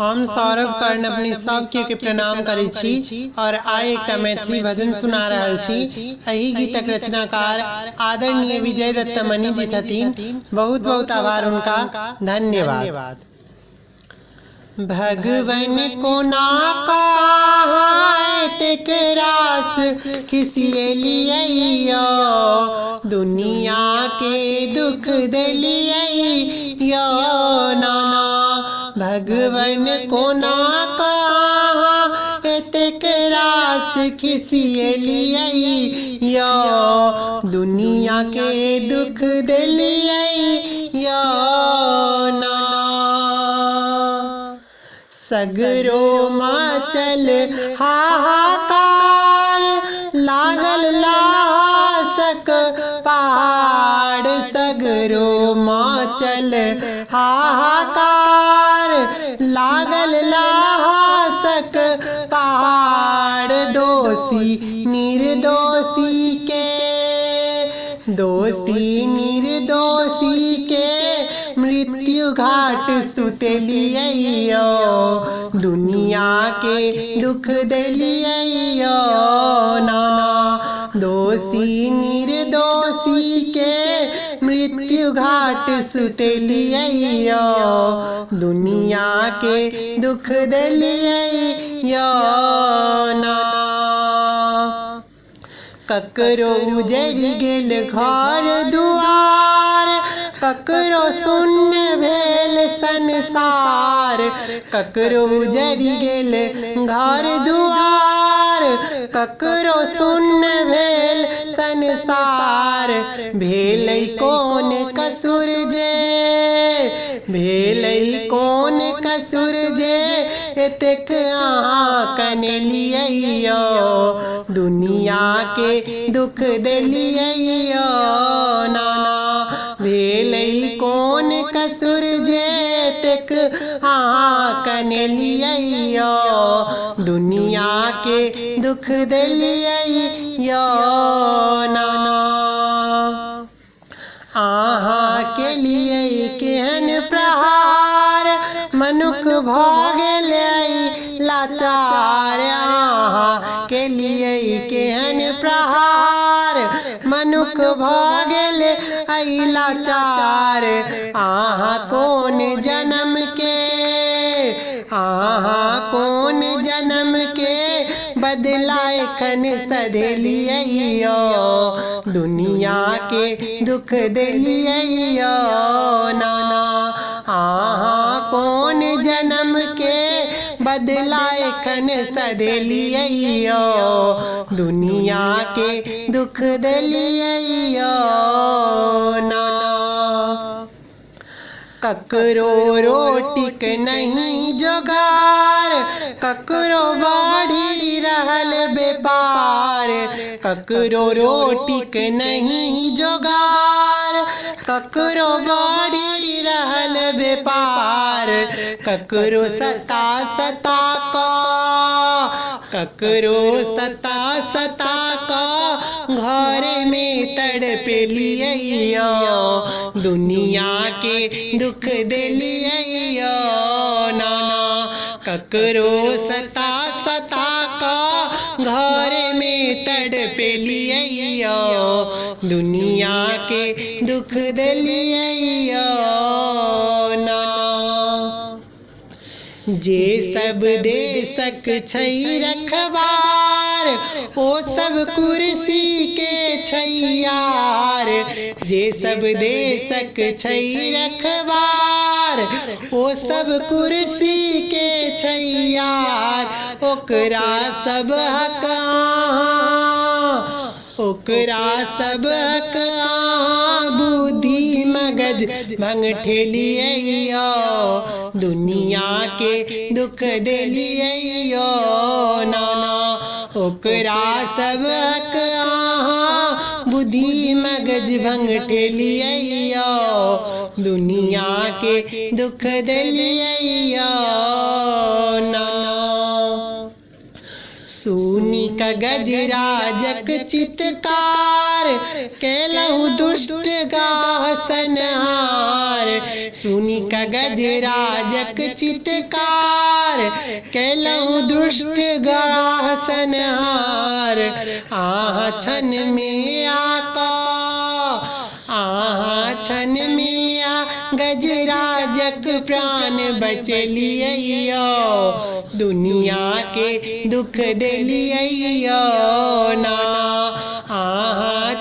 हम सौरभ कर्ण अपनी सब के प्रणाम करै छी और आइ एकटा मैथिली भजन सुना रहल छी। एही गीतक रचनाकार आदरणीय विजय दत्त मणि जी छथिन। बहुत बहुत आभार उनका, धन्यवाद। भगवन को ना तेकरास खिसियलियो, दुनिया के दुख दलियो ना। भगवन को ना तेकरास खिसियलियो, दुनिया के दुख दलियो ना। सगरो मचल हाहाकार, लागल लासक पहाड़। सगरो मचल हाहाकार, लागल लासक पहाड़। दोषी निर्दोषी के मृत्यु घाट सुतलियो, दुनिया के दुख दलियो ना। दोषी निर्दोषी के मृत्यु घाट सुतलियो, दुनिया के दुख दलियो ना। ककरो उजरि गेल घर दुआर, ककरो शून्य भेल संसार। ककरो उजरि गेल घर दुआर, ककरो शून्य भेल संसार। भेलै कोन कसुर जे एतेक अहाँ कनलियो, दुनिया के दुख दलियो ना। भेलै कोन कसुर जे एतेक अहाँ कनलियो, दुनिया के दुख दलियो ना। अहाँ के लिए केहन प्रहार, मनुख भऽ गेलै लाचार। अहाँ के लिए केहन प्रहार, मनुख भऽ गेलै लाचार। अहाँ कोन जन्म के बदला एखन सधलियो, दुनिया के दुख दलियो ना। अहाँ कोन जन्म के बदला एखन सधलियो, दुनिया के दुख दलियो ना। ककरो रोटिक नहीं जोगार, ककरो बढ़ी रहल व्यापार। ककरो रोटिक नहीं जोगार, ककरो बढ़ी रहल व्यापार। ककरो सता घर में तड़पलियो, दुनिया के दुख दलियो ना। ककरो सता घर में तड़पलियो, दुनिया के दुख दलियो ना। जे सब देशक छै रखबार, ओ सब कुर्सी के छै यार। जे सब देशक छै रखबार, ओ सब कुर्सी के छै यार। ओकरा सब हक बुद्धि मगज भंग ठेलियो, दुनिया के दुख दलियो ना। ओकरा सब हक बुद्धि मगज भंग ठेलियो, दुनिया के दुख दलियो ना। सुनी क गजराजक चितकार केलहु दुष्ट गाह संहार। सुनी क गजराजक चितकार केलहु दुष्ट गाह संहार। आह छन में आका छन में आ गजराजक प्राण बचलियो। दुनिया के दुख दिलियो ना।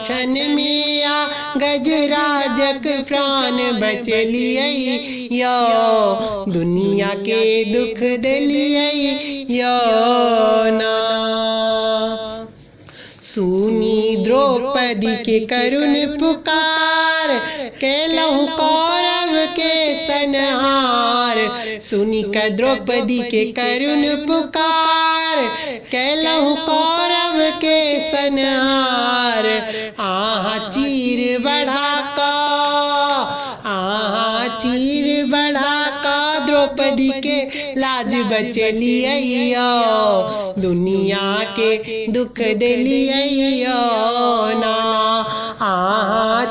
छन में आ गजराजक प्राण बचलियो। दुनिया के दुख दिलियो ना। सुनी द्रौपदी के करुण पुकार केलहु कौरव के संहार। सुनी क द्रौपदी के करुण पुकार केलहु कौरव के संहार। चीर बढ़ा का द्रौपदी के लाज बचलियो। दुनिया के दुख दिलियो ना।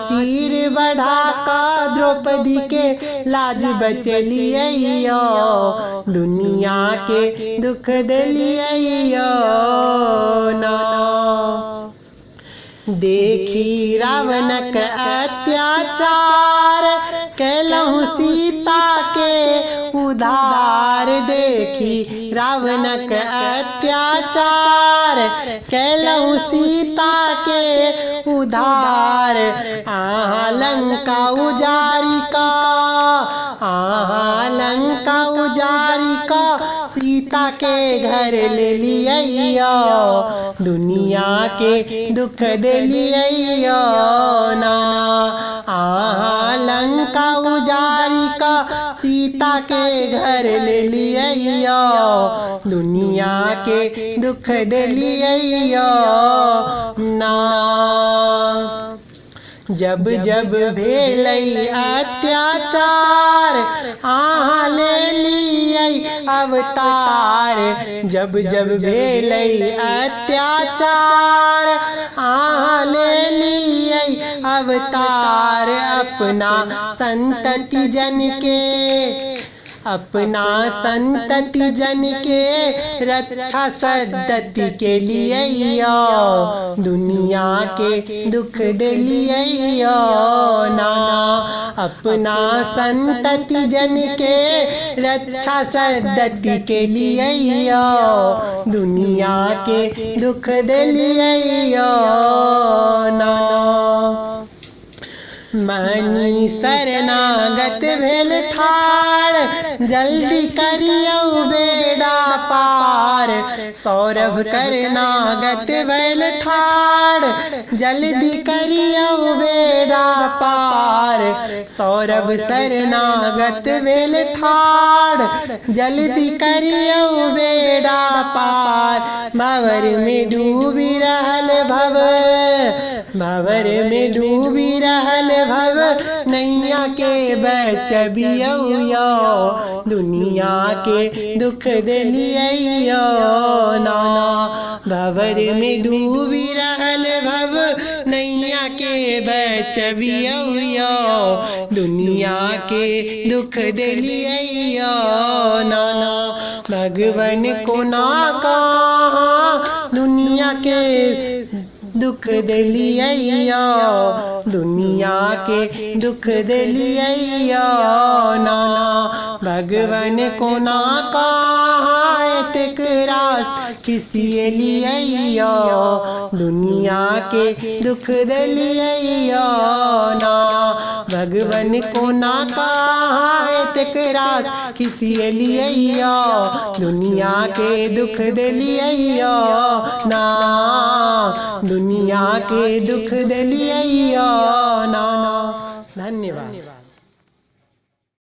चीर बढ़ा का द्रौपदी के लाज बचलियो। दुनिया के दुख दिलियो ना। देखी रावणक अत्याचार केलहु सीता के उधार। देखी रावणक अत्याचार केलहु सीता के उधार। लंका उजारी का सीता के घर ले लियो। दुनिया के दुख दिलियो ना। लंका उजारी का सीता के घर ले लियो। दुनिया के दुख दिलियो ना। जब जब भेलै अत्याचार ले लियै अवतार। जब जब भेलै अत्याचार ले लियै अवतार। अपना संतति जन के रक्षा सद्गति के लियो। दुनिया के दुख दिलियो ना। अपना संतति जन के रक्षा सद्गति के लियो। दुनिया के दुख दिलियो ना। मनी शरणागत भेल ठाड़ जल्दी करियो बेड़ा पार। सौरभ करनागत भेल ठाड़ जल्दी करियो बेड़ा पार। सौरभ शरणागत भेल ठाड़ जल्दी करियो बेड़ा पार। भंवर में डूबी रहल भव नैया के बचबियो। दुनिया के दुख दिलियो ना। भंवर में डूबी रहल भव नैया के बचबियो। दुनिया के दुख दिलियो ना। भगवन को ना कहा दुनिया के दुख दिलियो। दुनिया के दुख दिलियो ना। भगवन को ना कहा रास किसी लियो। दुनिया के दुख दिलियो ना। भगवन को ना कहा रास किसी लियो। दुनिया के दुख दिलियो ना। दुनिया के दुख दिलियो ना। धन्यवाद।